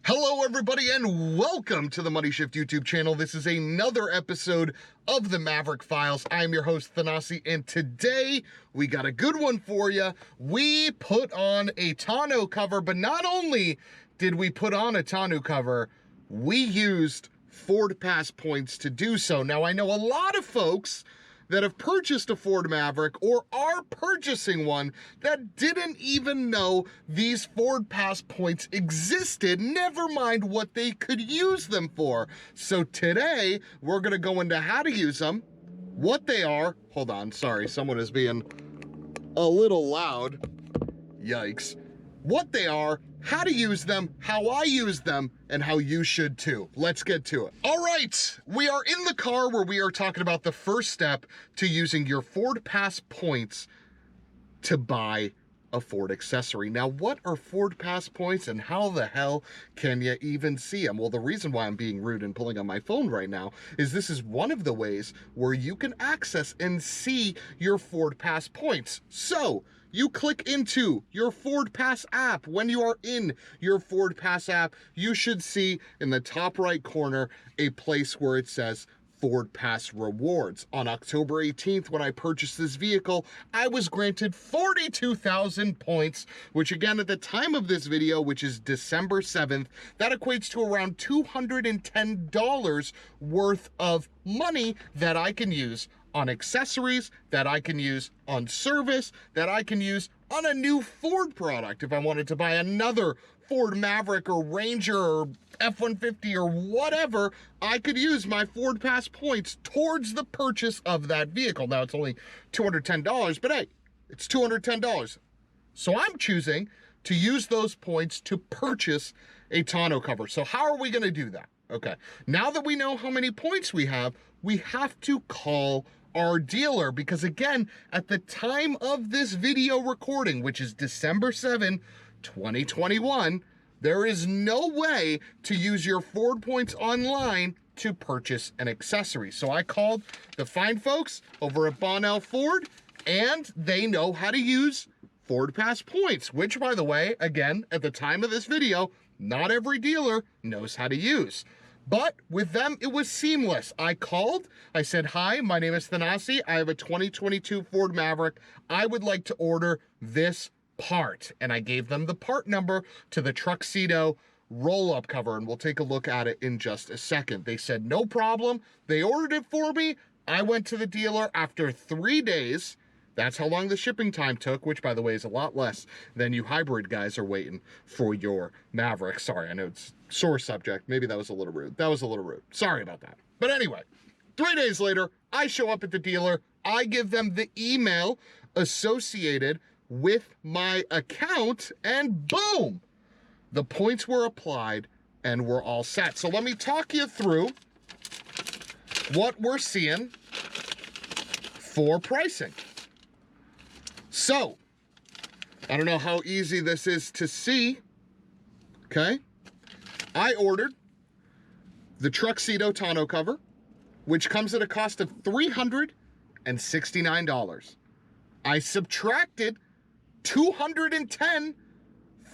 Hello everybody and welcome to the MoneyShift YouTube channel. This is another episode of the Maverick Files. I'm your host Thanasi, and today we got a good one for you. We put on a tonneau cover, but not only did we put on a tonneau cover, we used FordPass points to do so. Now I know a lot of folks that have purchased a Ford Maverick or are purchasing one that didn't even know these FordPass points existed, never mind what they could use them for. So today, we're gonna go into how to use them, what they are. Hold on, sorry, someone is being a little loud. Yikes. What they are, how to use them, how I use them, and how you should too. Let's get to it. All right, we are in the car where we are talking about the first step to using your FordPass points to buy a Ford accessory. Now, what are FordPass points and how the hell can you even see them? Well, the reason why I'm being rude and pulling on my phone right now is this is one of the ways where you can access and see your FordPass points. So, you click into your FordPass app. When you are in your FordPass app, you should see in the top right corner a place where it says FordPass rewards. On October 18th, when I purchased this vehicle, I was granted 42,000 points, which again, at the time of this video, which is December 7th, that equates to around $210 worth of money that I can use on accessories, that I can use on service, that I can use on a new Ford product. If I wanted to buy another Ford Maverick or Ranger or F-150 or whatever, I could use my FordPass points towards the purchase of that vehicle. Now, it's only $210, but hey, it's $210. So I'm choosing to use those points to purchase a tonneau cover. So how are we gonna do that? Okay, now that we know how many points we have to call our dealer, because again, at the time of this video recording, which is December 7, 2021, there is no way to use your Ford points online to purchase an accessory. So I called the fine folks over at Bonnell Ford, and they know how to use FordPass points, which, by the way, again, at the time of this video, not every dealer knows how to use. But with them, it was seamless. I called, I said, hi, my name is Thanasi. I have a 2022 Ford Maverick. I would like to order this part. And I gave them the part number to the Truxedo roll-up cover, and we'll take a look at it in just a second. They said, no problem. They ordered it for me. I went to the dealer after 3 days. That's how long the shipping time took, which, by the way, is a lot less than you hybrid guys are waiting for your Maverick. Sorry, I know it's sore subject. Maybe that was a little rude. That was a little rude. Sorry about that. But anyway, 3 days later, I show up at the dealer. I give them the email associated with my account, and boom, the points were applied and we're all set. So let me talk you through what we're seeing for pricing. So, I don't know how easy this is to see, okay? I ordered the Truxedo Tonneau cover, which comes at a cost of $369. I subtracted 210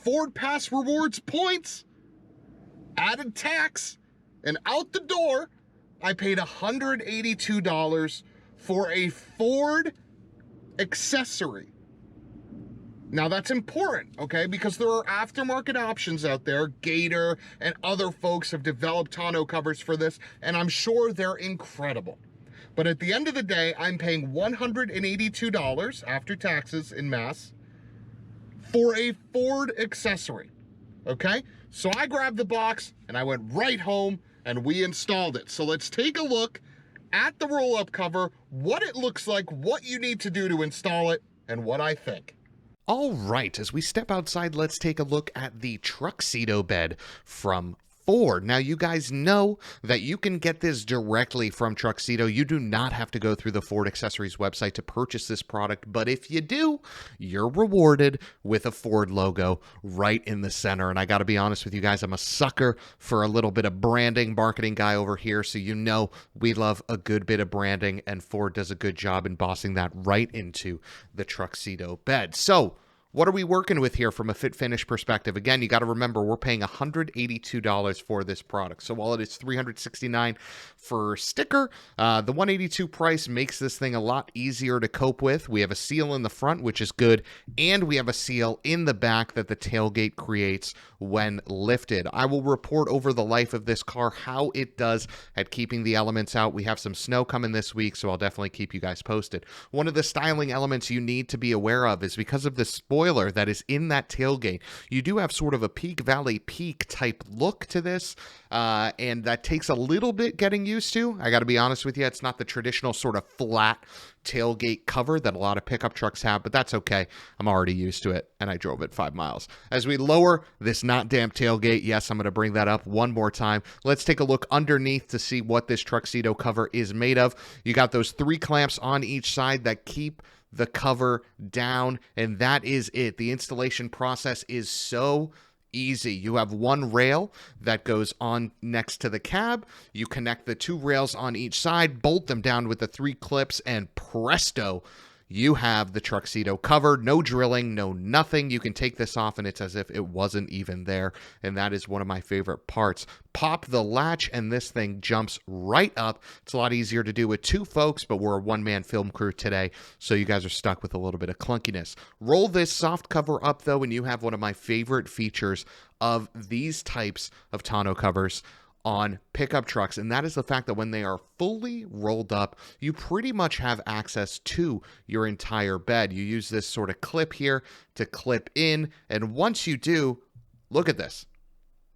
FordPass rewards points, added tax, and out the door, I paid $182 for a Ford accessory. Now that's important, okay? Because there are aftermarket options out there. Gator and other folks have developed tonneau covers for this, and I'm sure they're incredible. But at the end of the day, I'm paying $182 after taxes in mass for a Ford accessory, okay? So I grabbed the box and I went right home and we installed it. So let's take a look at the roll-up cover, what it looks like, what you need to do to install it, and what I think. All right, as we step outside, let's take a look at the Truxedo Bed from Ford. Now, you guys know that you can get this directly from Truxedo. You do not have to go through the Ford Accessories website to purchase this product, but if you do, you're rewarded with a Ford logo right in the center. And I got to be honest with you guys, I'm a sucker for a little bit of branding, marketing guy over here, so you know we love a good bit of branding, and Ford does a good job embossing that right into the Truxedo Bed. So, What are we working with here from a fit finish perspective? Again, you got to remember we're paying $182 for this product. So while it is $369 for sticker, the $182 price makes this thing a lot easier to cope with. We have a seal in the front, which is good, and we have a seal in the back that the tailgate creates when lifted. I will report over the life of this car how it does at keeping the elements out. We have some snow coming this week, so I'll definitely keep you guys posted. One of the styling elements you need to be aware of is because of the spoiler that is in that tailgate, you do have sort of a Peak Valley Peak type look to this, and that takes a little bit getting used to. I got to be honest with you, it's not the traditional sort of flat tailgate cover that a lot of pickup trucks have, but that's okay. I'm already used to it, and I drove it 5 miles. As we lower this not damp tailgate, yes, I'm going to bring that up one more time. Let's take a look underneath to see what this Truxedo cover is made of. You got those 3 clamps on each side that keep the cover down, and that is it. The installation process is so easy. You have one rail that goes on next to the cab. You connect the 2 rails on each side, bolt them down with the 3 clips, and presto, you have the Truxedo covered. No drilling, no nothing. You can take this off and it's as if it wasn't even there. And that is one of my favorite parts. Pop the latch and this thing jumps right up. It's a lot easier to do with 2 folks, but we're a one-man film crew today, so you guys are stuck with a little bit of clunkiness. Roll this soft cover up though, and you have one of my favorite features of these types of tonneau covers on pickup trucks, and that is the fact that when they are fully rolled up, you pretty much have access to your entire bed. You use this sort of clip here to clip in, and once you do, look at this.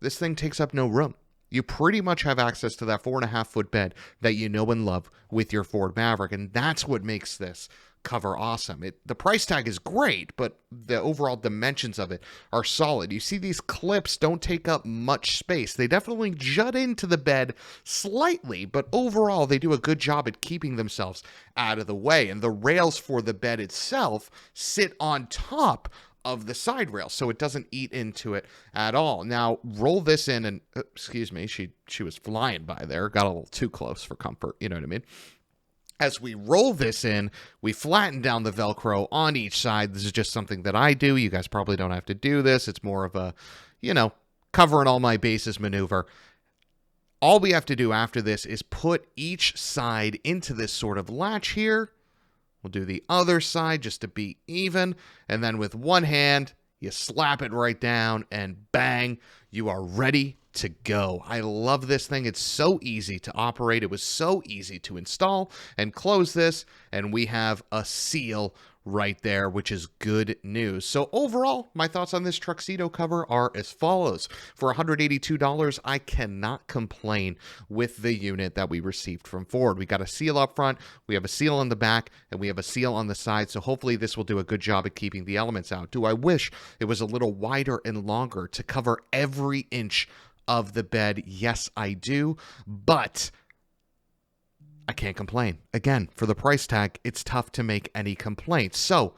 This thing takes up no room. You pretty much have access to that 4.5-foot bed that you know and love with your Ford Maverick, and that's what makes this cover awesome. The price tag is great, but the overall dimensions of it are solid. You see these clips don't take up much space. They definitely jut into the bed slightly, but overall they do a good job at keeping themselves out of the way. And the rails for the bed itself sit on top of the side rail, so it doesn't eat into it at all. Now, roll this in and, excuse me, she was flying by there, got a little too close for comfort, you know what I mean? As we roll this in, we flatten down the Velcro on each side. This is just something that I do. You guys probably don't have to do this. It's more of a, covering all my bases maneuver. All we have to do after this is put each side into this sort of latch here. We'll do the other side just to be even. And then with one hand, you slap it right down and bang, you are ready to go. I love this thing. It's so easy to operate. It was so easy to install and close this, and we have a seal right there, which is good news. So overall, my thoughts on this Truxedo cover are as follows. For $182, I cannot complain with the unit that we received from Ford. We got a seal up front, we have a seal on the back, and we have a seal on the side, so hopefully this will do a good job at keeping the elements out. Do I wish it was a little wider and longer to cover every inch of the bed? Yes, I do, but I can't complain. Again, for the price tag, it's tough to make any complaints. So,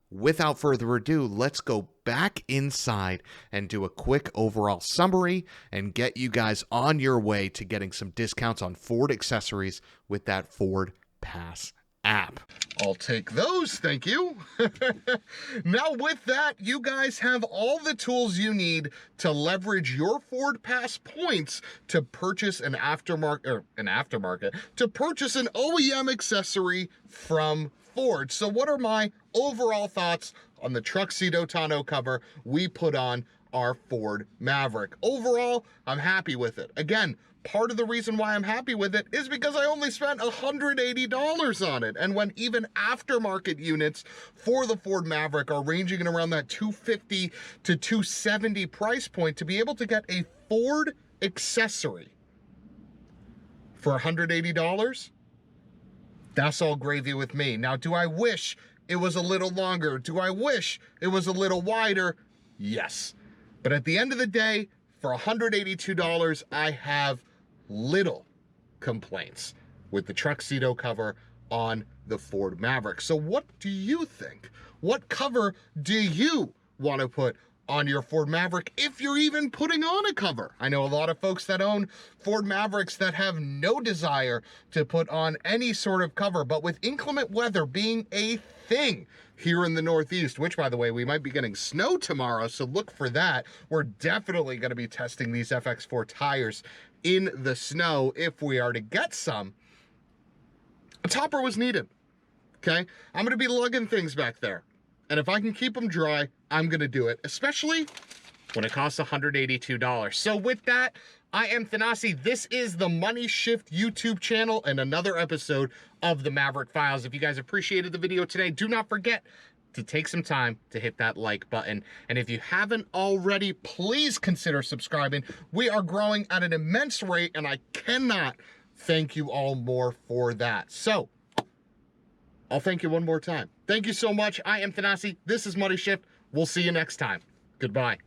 without further ado, let's go back inside and do a quick overall summary and get you guys on your way to getting some discounts on Ford accessories with that FordPass app. I'll take those, thank you. Now with that, you guys have all the tools you need to leverage your FordPass points to purchase an aftermarket, to purchase an OEM accessory from Ford. So what are my overall thoughts on the Truxedo Tonneau cover we put on our Ford Maverick? Overall, I'm happy with it. Again, part of the reason why I'm happy with it is because I only spent $180 on it. And when even aftermarket units for the Ford Maverick are ranging in around that $250 to $270 price point, to be able to get a Ford accessory for $180, that's all gravy with me. Now, do I wish it was a little longer? Do I wish it was a little wider? Yes. But at the end of the day, for $182, I have little complaints with the Truxedo cover on the Ford Maverick. So what do you think? What cover do you want to put on your Ford Maverick if you're even putting on a cover. I know a lot of folks that own Ford Mavericks that have no desire to put on any sort of cover, but with inclement weather being a thing here in the Northeast, which, by the way, we might be getting snow tomorrow, so look for that. We're definitely going to be testing these FX4 tires in the snow if we are to get some. A topper was needed, okay? I'm going to be lugging things back there, and if I can keep them dry, I'm going to do it, especially when it costs $182. So with that, I am Thanasi. This is the MoneyShift YouTube channel and another episode of the Maverick Files. If you guys appreciated the video today, do not forget to take some time to hit that like button. And if you haven't already, please consider subscribing. We are growing at an immense rate, and I cannot thank you all more for that. So I'll thank you one more time. Thank you so much. I am Thanasi. This is MoneyShift. We'll see you next time. Goodbye.